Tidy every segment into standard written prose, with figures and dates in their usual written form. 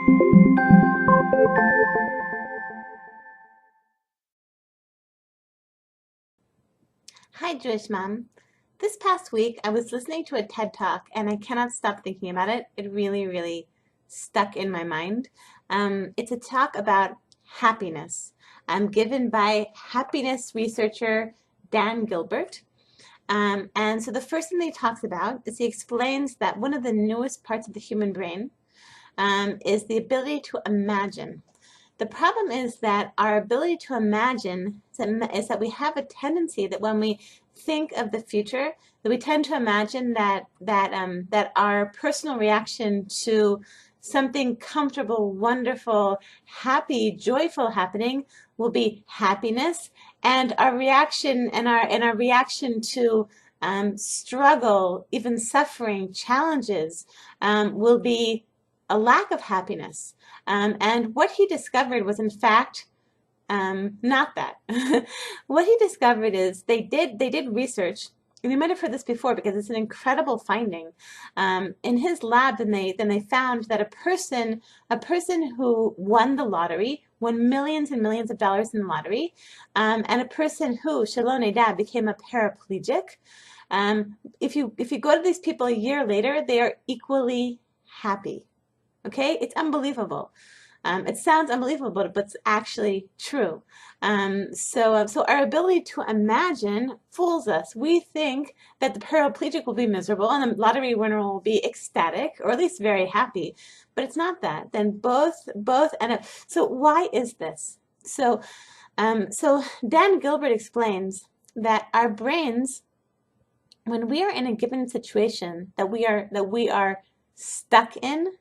Hi, Jewish Mom. This past week, I was listening to a TED Talk, and I cannot stop thinking about it. It really, really stuck in my mind. It's a talk about happiness, given by happiness researcher Dan Gilbert. And so the first thing that he talks about is he explains that one of the newest parts of the human brain is the ability to imagine. The problem is that our ability to imagine is that we have a tendency that when we think of the future, that we tend to imagine that our personal reaction to something comfortable, wonderful, happy, joyful happening will be happiness, and our reaction to struggle, even suffering, challenges, will be a lack of happiness. And what he discovered was, in fact, not that. What he discovered is they did research, and you might have heard this before because it's an incredible finding. In his lab, then they found that a person who won the lottery, won millions and millions of dollars in the lottery, and a person who, Shalom Edah, became a paraplegic. If you go to these people a year later, they are equally happy. Okay, it's unbelievable. It sounds unbelievable, but it's actually true. So our ability to imagine fools us. We think that the paraplegic will be miserable and the lottery winner will be ecstatic, or at least very happy. But it's not that. Then both, so why is this? So Dan Gilbert explains that our brains, when we are in a given situation that we are stuck in,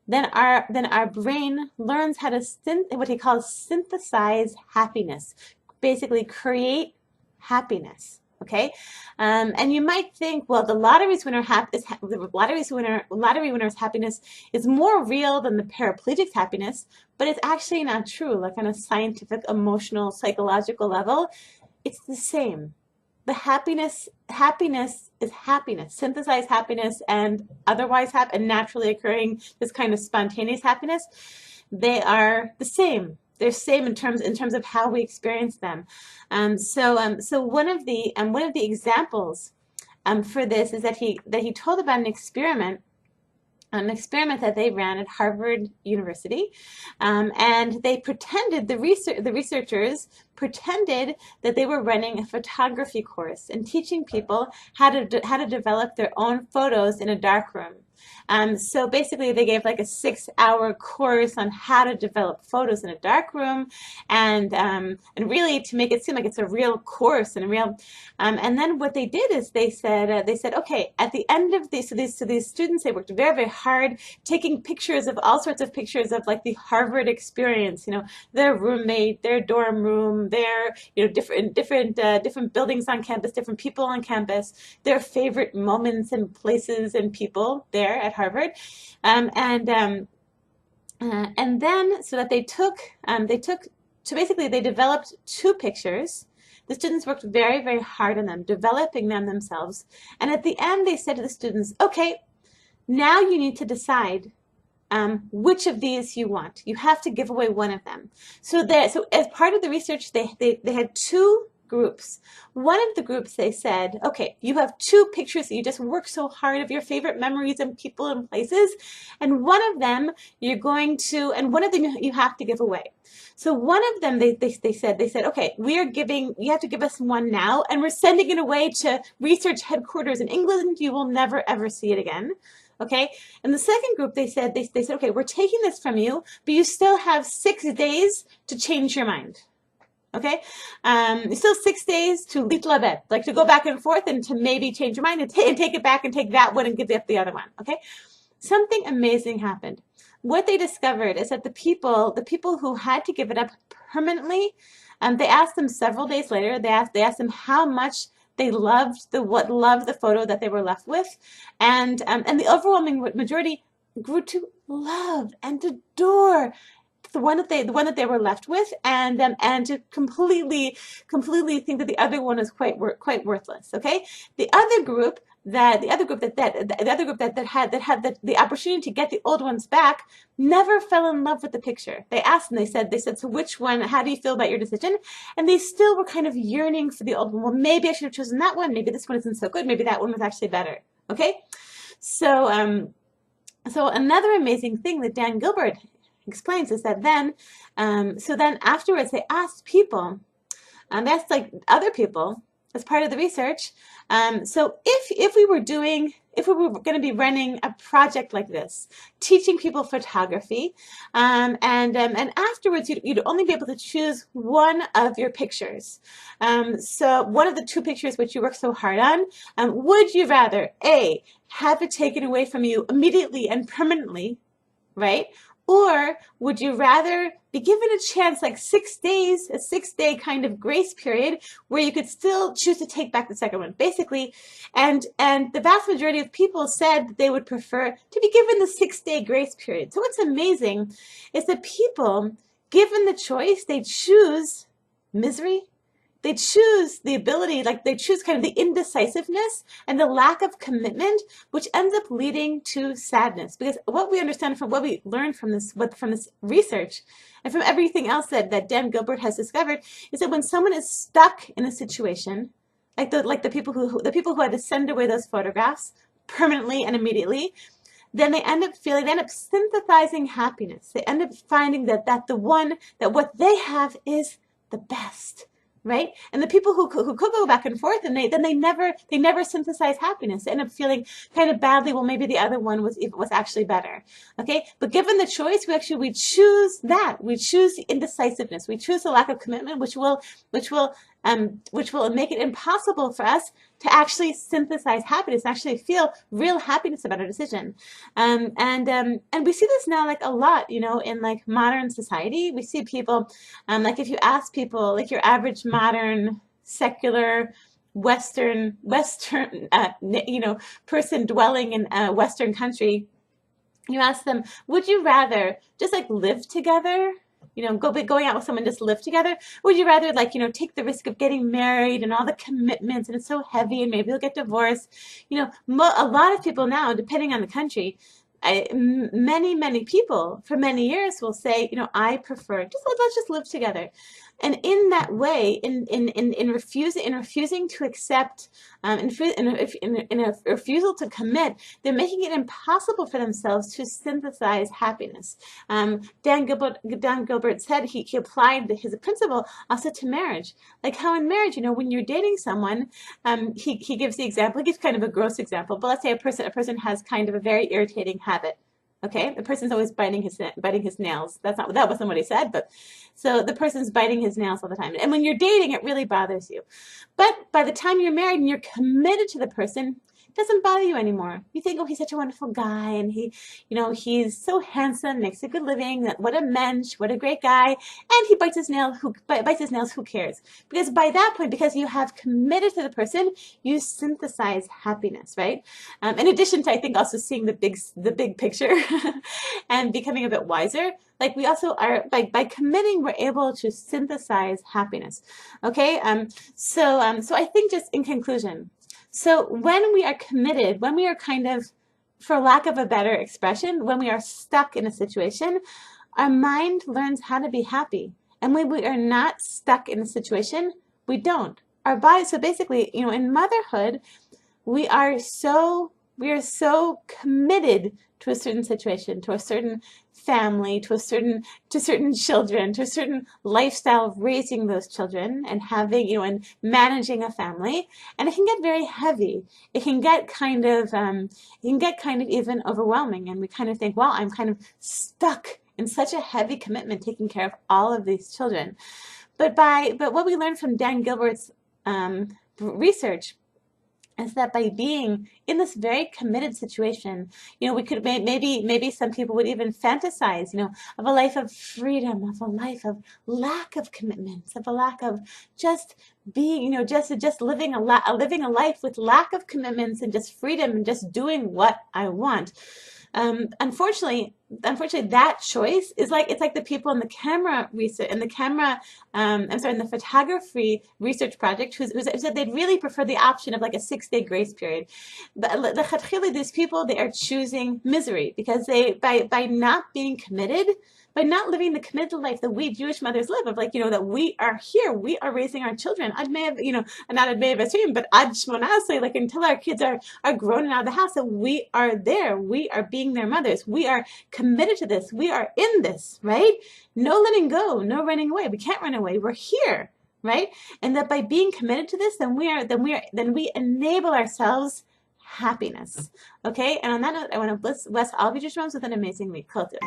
then our brain learns how to what he calls synthesize happiness, basically create happiness. Okay, and you might think, well, the lottery winner's happiness is more real than the paraplegic's happiness, but it's actually not true. Like on a scientific, emotional, psychological level, it's the same. The happiness is happiness, synthesized happiness, and otherwise and naturally occurring, this kind of spontaneous happiness. They are the same. They're same in terms of how we experience them. So one of the examples for this is that he told about an experiment that they ran at Harvard University, and they pretended, the researchers pretended that they were running a photography course and teaching people how to develop their own photos in a darkroom. So basically, they gave like a 6-hour course on how to develop photos in a darkroom, and really to make it seem like it's a real course and a real. And then what they did is they said, okay, at the end of these, so these students, they worked very, very hard, taking pictures of all sorts of pictures of like the Harvard experience, their roommate, their dorm room, their different buildings on campus, different people on campus, their favorite moments and places and people there at Harvard, and then so that they developed 2 pictures. The students worked very, very hard on them, developing them themselves. And at the end, they said to the students, okay, now you need to decide which of these you want. You have to give away one of them. So as part of the research, they had 2 groups. One of the groups, they said, okay, you have 2 pictures that you just work so hard of your favorite memories and people and places, and one of them one of them you have to give away. So one of them, they said, okay, you have to give us one now, and we're sending it away to research headquarters in England. You will never, ever see it again. Okay, and the second group, they said, okay, we're taking this from you, but you still have 6 days to change your mind. Okay, still 6 days to litlabet, like to go back and forth and to maybe change your mind and take it back and take that one and give up the other one. Okay, something amazing happened. What they discovered is that the people who had to give it up permanently, they asked them several days later. They asked them how much they loved the photo that they were left with, and the overwhelming majority grew to love and adore the one that they were left with, and to completely think that the other one is quite worthless. Okay, the other group, the other group that had the opportunity to get the old ones back never fell in love with the picture. They asked and they said, so which one, how do you feel about your decision? And they still were kind of yearning for the old one. Well, maybe I should have chosen that one. Maybe this one isn't so good. Maybe that one was actually better. Okay? So, so another amazing thing that Dan Gilbert explains is that then afterwards they asked people, they asked like other people as part of the research. So if we were going to be running a project like this, teaching people photography, and afterwards you'd only be able to choose one of your pictures. So one of the two pictures which you worked so hard on, would you rather A, have it taken away from you immediately and permanently, right? Or would you rather be given a chance, like 6 days, a 6-day kind of grace period, where you could still choose to take back the second one, basically? And the vast majority of people said that they would prefer to be given the 6-day grace period. So what's amazing is that people, given the choice, they choose misery. They choose the ability, like they choose kind of the indecisiveness and the lack of commitment, which ends up leading to sadness. Because what we understand from what we learned from this research and from everything else that Dan Gilbert has discovered is that when someone is stuck in a situation, like the people who had to send away those photographs permanently and immediately, then they end up synthesizing happiness. They end up finding that what they have is the best. Right? And the people who could go back and forth and they never synthesize happiness. They end up feeling kind of badly, well, maybe the other one was actually better. Okay? But given the choice, we choose that. We choose the indecisiveness. We choose the lack of commitment, which will make it impossible for us to actually synthesize happiness, actually feel real happiness about a decision. And we see this now like a lot, in like modern society. We see people, like if you ask people, like your average modern secular Western person dwelling in a Western country, you ask them, would you rather just like live together? Going out with someone, just live together? Would you rather take the risk of getting married and all the commitments and it's so heavy and maybe you'll get divorced? A lot of people now, depending on the country, many people for many years will say, I prefer let's just live together. And in that way, in refusing to accept, in a refusal to commit, they're making it impossible for themselves to synthesize happiness. Dan Gilbert said he applied his principle also to marriage. Like how in marriage, when you're dating someone, he gives the example. He gives kind of a gross example, but let's say a person has kind of a very irritating habit. Okay, the person's always biting his nails. That wasn't what he said, but so the person's biting his nails all the time. And when you're dating, it really bothers you. But by the time you're married and you're committed to the person, it doesn't bother you anymore. You think, oh, he's such a wonderful guy, and he's so handsome, makes a good living. What a mensch, what a great guy. And he bites his nails. Who cares? Because by that point, because you have committed to the person, you synthesize happiness, right? In addition to, I think, also seeing the big picture and becoming a bit wiser. Like we also are by committing, we're able to synthesize happiness. Okay. So I think just in conclusion. So when we are committed, when we are kind of, for lack of a better expression, when we are stuck in a situation, our mind learns how to be happy. And when we are not stuck in a situation, we don't. Our body, so basically, in motherhood, we are so committed to a certain situation, to a certain family, to certain children, to a certain lifestyle of raising those children and having, and managing a family. And it can get very heavy. It can get kind of even overwhelming. And we kind of think, well, I'm kind of stuck in such a heavy commitment taking care of all of these children. But what we learned from Dan Gilbert's research is that by being in this very committed situation, we could maybe some people would even fantasize, of a life of freedom, of a life of lack of commitments, of a lack of just being, just living a life with lack of commitments and just freedom and just doing what I want. Unfortunately, unfortunately, that choice is like, it's like the people in the camera research and the camera, in the photography research project who said they'd really prefer the option of like a 6-day grace period. But these people, they are choosing misery because they, by not being committed, by not living the committed life that we Jewish mothers live, of like, that we are here, we are raising our children. Ad may have, not ad may have assumed, but ad shmonasle, like until our kids are grown and out of the house, that we are there, we are being their mothers, we are committed to this, we are in this, right? No letting go, no running away. We can't run away. We're here, right? And that by being committed to this, then we enable ourselves happiness. Okay? And on that note, I want to bless all of you Jewish moms with an amazing week. Kol tov.